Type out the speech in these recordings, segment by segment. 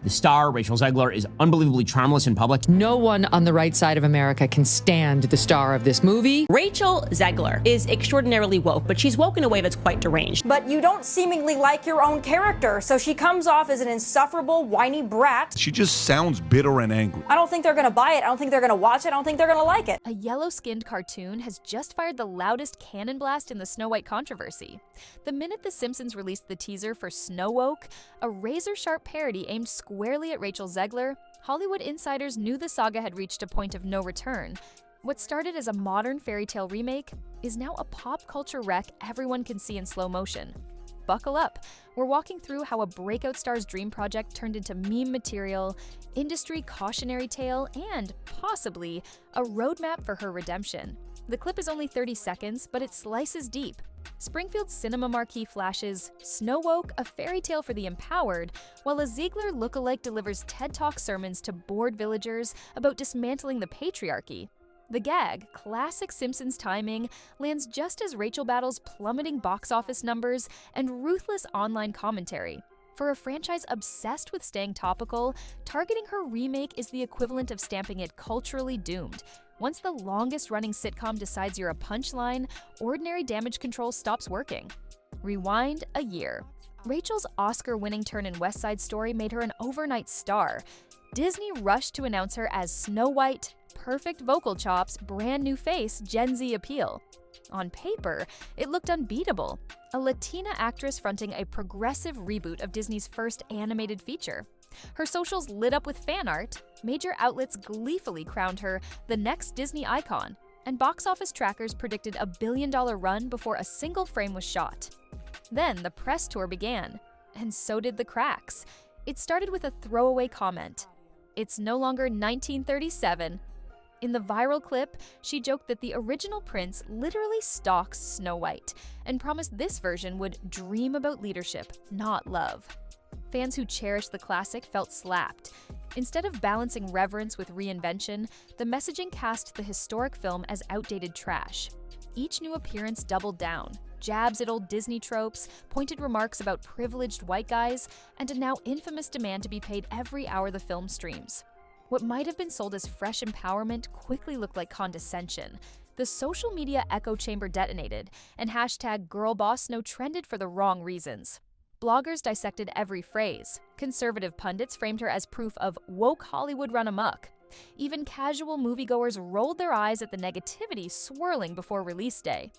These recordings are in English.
The star, Rachel Zegler, is unbelievably charmless in public. No one on the right side of America can stand the star of this movie. Rachel Zegler is extraordinarily woke, but she's woke in a way that's quite deranged. But you don't seemingly like your own character, so she comes off as an insufferable, whiny brat. She just sounds bitter and angry. I don't think they're gonna buy it. I don't think they're gonna watch it. I don't think they're gonna like it. A yellow-skinned cartoon has just fired the loudest cannon blast in the Snow White controversy. The minute The Simpsons released the teaser for Snowwoke, a razor-sharp parody aimed squarely at Rachel Zegler, Hollywood insiders knew the saga had reached a point of no return. What started as a modern Fairytale remake is now a pop culture wreck everyone can see in slow motion. Buckle up. We're walking through how a breakout star's dream project turned into meme material, industry cautionary tale, and, possibly, a roadmap for her redemption. The clip is only 30 seconds, but it slices deep. Springfield's cinema marquee flashes Snowwoke, a fairy tale for the empowered, while a Zegler lookalike delivers TED Talk sermons to bored villagers about dismantling the patriarchy. The gag, classic Simpsons timing, lands just as Rachel battles plummeting box office numbers and ruthless online commentary. For a franchise obsessed with staying topical, targeting her remake is the equivalent of stamping it culturally doomed. Once the longest-running sitcom decides you're a punchline, ordinary damage control stops working. Rewind a year. Rachel's Oscar-winning turn in West Side Story made her an overnight star. Disney rushed to announce her as Snow White, perfect vocal chops, brand new face, Gen Z appeal. On paper, it looked unbeatable. A Latina actress fronting a progressive reboot of Disney's first animated feature. Her socials lit up with fan art, major outlets gleefully crowned her the next Disney icon, and box office trackers predicted a billion-dollar run before a single frame was shot. Then the press tour began, and so did the cracks. It started with a throwaway comment. It's no longer 1937. In the viral clip, she joked that the original prince literally stalks Snow White and promised this version would dream about leadership, not love. Fans who cherished the classic felt slapped. Instead of balancing reverence with reinvention, the messaging cast the historic film as outdated trash. Each new appearance doubled down, jabs at old Disney tropes, pointed remarks about privileged white guys, and a now infamous demand to be paid every hour the film streams. What might have been sold as fresh empowerment quickly looked like condescension. The social media echo chamber detonated, and hashtag #GirlBossNo trended for the wrong reasons. Bloggers dissected every phrase. Conservative pundits framed her as proof of woke Hollywood run amok. Even casual moviegoers rolled their eyes at the negativity swirling before release day.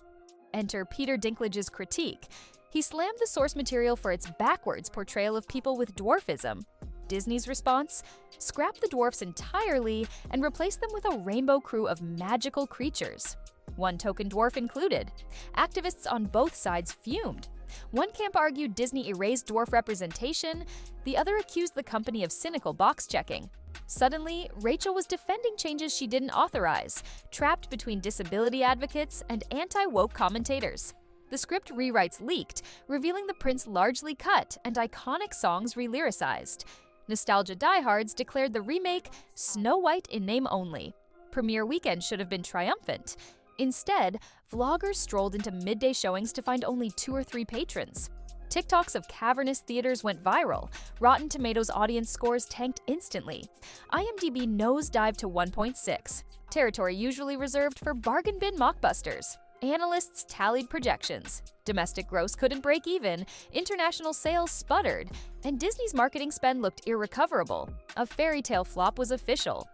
Enter Peter Dinklage's critique. He slammed the source material for its backwards portrayal of people with dwarfism. Disney's response? Scrap the dwarfs entirely and replace them with a rainbow crew of magical creatures. One token dwarf included. Activists on both sides fumed. One camp argued Disney erased dwarf representation, the other accused the company of cynical box-checking. Suddenly, Rachel was defending changes she didn't authorize, trapped between disability advocates and anti-woke commentators. The script rewrites leaked, revealing the prince largely cut and iconic songs re-lyricized. Nostalgia diehards declared the remake Snow White in name only. Premiere weekend should have been triumphant. Instead, vloggers strolled into midday showings to find only 2 or 3 patrons. TikToks of cavernous theaters went viral. Rotten Tomatoes audience scores tanked instantly. IMDb nosedived to 1.6, territory usually reserved for bargain bin mockbusters. Analysts tallied projections. Domestic gross couldn't break even, international sales sputtered, and Disney's marketing spend looked irrecoverable. A Fairytale flop was official.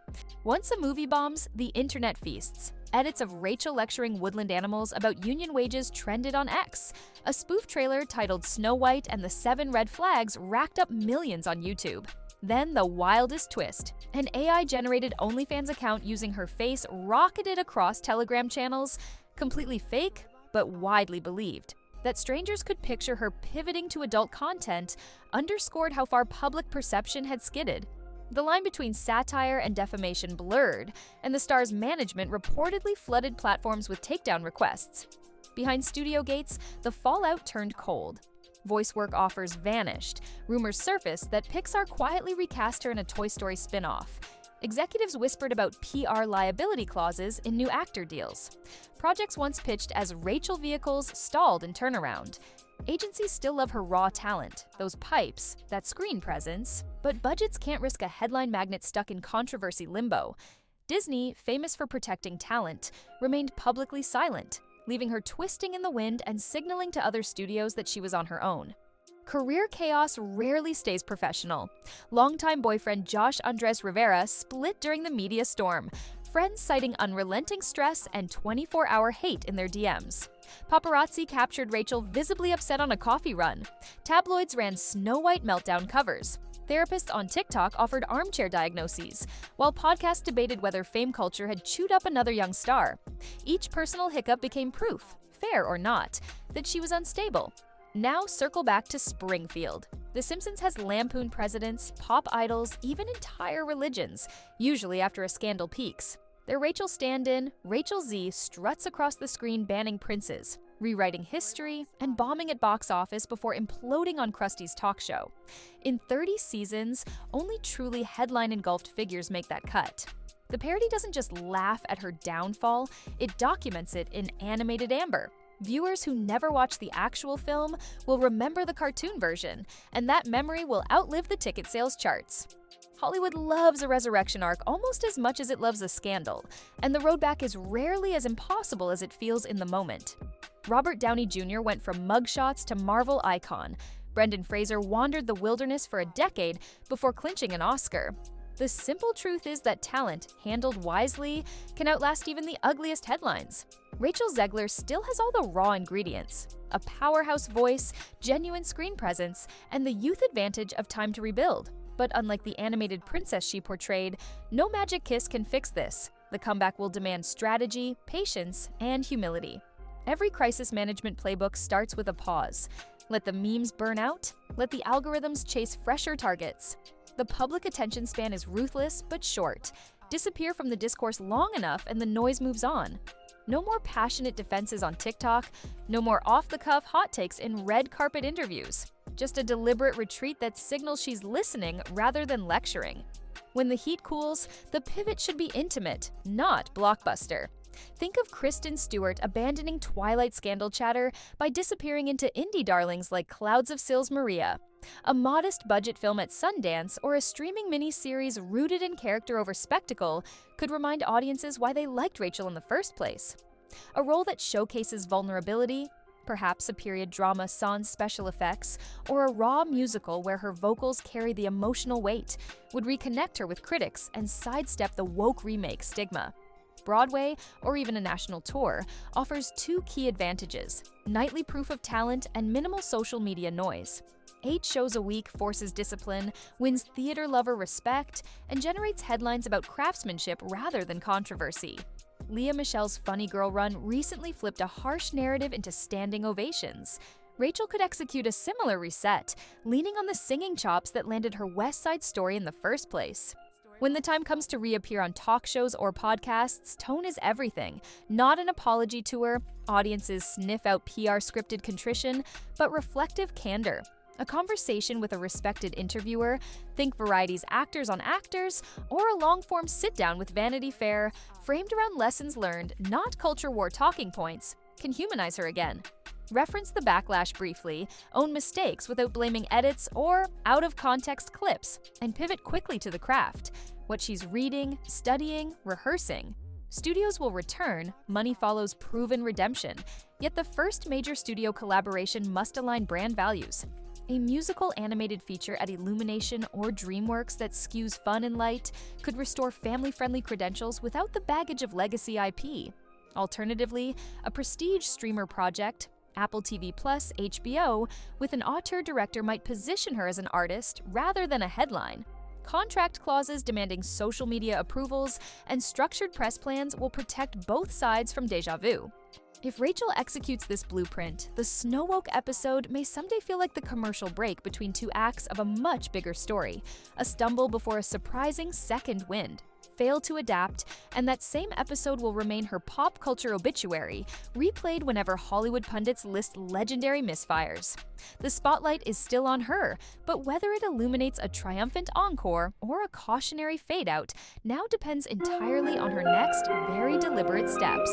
Once a movie bombs, the internet feasts. Edits of Rachel lecturing woodland animals about union wages trended on X. A spoof trailer titled Snow White and the 7 Red Flags racked up millions on YouTube. Then the wildest twist. An AI-generated OnlyFans account using her face rocketed across Telegram channels, completely fake, but widely believed. That strangers could picture her pivoting to adult content underscored how far public perception had skidded. The line between satire and defamation blurred, and the star's management reportedly flooded platforms with takedown requests. Behind studio gates, the fallout turned cold. Voice work offers vanished. Rumors surfaced that Pixar quietly recast her in a Toy Story spin-off. Executives whispered about PR liability clauses in new actor deals. Projects once pitched as Rachel vehicles stalled in turnaround. Agencies still love her raw talent, those pipes, that screen presence, but budgets can't risk a headline magnet stuck in controversy limbo. Disney, famous for protecting talent, remained publicly silent, leaving her twisting in the wind and signaling to other studios that she was on her own. Career chaos rarely stays professional. Longtime boyfriend Josh Andres Rivera split during the media storm, friends citing unrelenting stress and 24-hour hate in their DMs. Paparazzi captured Rachel visibly upset on a coffee run. Tabloids ran Snow White meltdown covers. Therapists on TikTok offered armchair diagnoses, while podcasts debated whether fame culture had chewed up another young star. Each personal hiccup became proof, fair or not, that she was unstable. Now circle back to Springfield. The Simpsons has lampooned presidents, pop idols, even entire religions, usually after a scandal peaks. Their Rachel stand-in, Rachel Z, struts across the screen banning princes, rewriting history, and bombing at box office before imploding on Krusty's talk show. In 30 seasons, only truly headline-engulfed figures make that cut. The parody doesn't just laugh at her downfall, it documents it in animated amber. Viewers who never watch the actual film will remember the cartoon version, and that memory will outlive the ticket sales charts. Hollywood loves a resurrection arc almost as much as it loves a scandal, and the road back is rarely as impossible as it feels in the moment. Robert Downey Jr. went from mugshots to Marvel icon. Brendan Fraser wandered the wilderness for a decade before clinching an Oscar. The simple truth is that talent, handled wisely, can outlast even the ugliest headlines. Rachel Zegler still has all the raw ingredients: a powerhouse voice, genuine screen presence, and the youth advantage of time to rebuild. But unlike the animated princess she portrayed, no magic kiss can fix this. The comeback will demand strategy, patience, and humility. Every crisis management playbook starts with a pause. Let the memes burn out, let the algorithms chase fresher targets. The public attention span is ruthless but short. Disappear from the discourse long enough and the noise moves on. No more passionate defenses on TikTok, no more off-the-cuff hot takes in red carpet interviews. Just a deliberate retreat that signals she's listening rather than lecturing. When the heat cools, the pivot should be intimate, not blockbuster. Think of Kristen Stewart abandoning Twilight scandal chatter by disappearing into indie darlings like Clouds of Sils Maria. A modest budget film at Sundance or a streaming miniseries rooted in character over spectacle could remind audiences why they liked Rachel in the first place. A role that showcases vulnerability, perhaps a period drama sans special effects, or a raw musical where her vocals carry the emotional weight, would reconnect her with critics and sidestep the woke remake stigma. Broadway, or even a national tour, offers two key advantages: nightly proof of talent and minimal social media noise. 8 shows a week forces discipline, wins theater lover respect, and generates headlines about craftsmanship rather than controversy. Lea Michele's Funny Girl run recently flipped a harsh narrative into standing ovations. Rachel could execute a similar reset, leaning on the singing chops that landed her West Side Story in the first place. When the time comes to reappear on talk shows or podcasts, tone is everything. Not an apology tour, audiences sniff out PR scripted contrition, but reflective candor. A conversation with a respected interviewer, think Variety's Actors on Actors, or a long-form sit-down with Vanity Fair, framed around lessons learned, not culture war talking points, can humanize her again. Reference the backlash briefly, own mistakes without blaming edits or out-of-context clips, and pivot quickly to the craft, what she's reading, studying, rehearsing. Studios will return, money follows proven redemption, yet the first major studio collaboration must align brand values. A musical animated feature at Illumination or DreamWorks that skews fun and light could restore family-friendly credentials without the baggage of legacy IP. Alternatively, a prestige streamer project, Apple TV+, HBO, with an auteur director might position her as an artist rather than a headline. Contract clauses demanding social media approvals and structured press plans will protect both sides from déjà vu. If Rachel executes this blueprint, the Snowwoke episode may someday feel like the commercial break between 2 acts of a much bigger story, a stumble before a surprising second wind. Fail to adapt, and that same episode will remain her pop culture obituary, replayed whenever Hollywood pundits list legendary misfires. The spotlight is still on her, but whether it illuminates a triumphant encore or a cautionary fade-out now depends entirely on her next, very deliberate steps.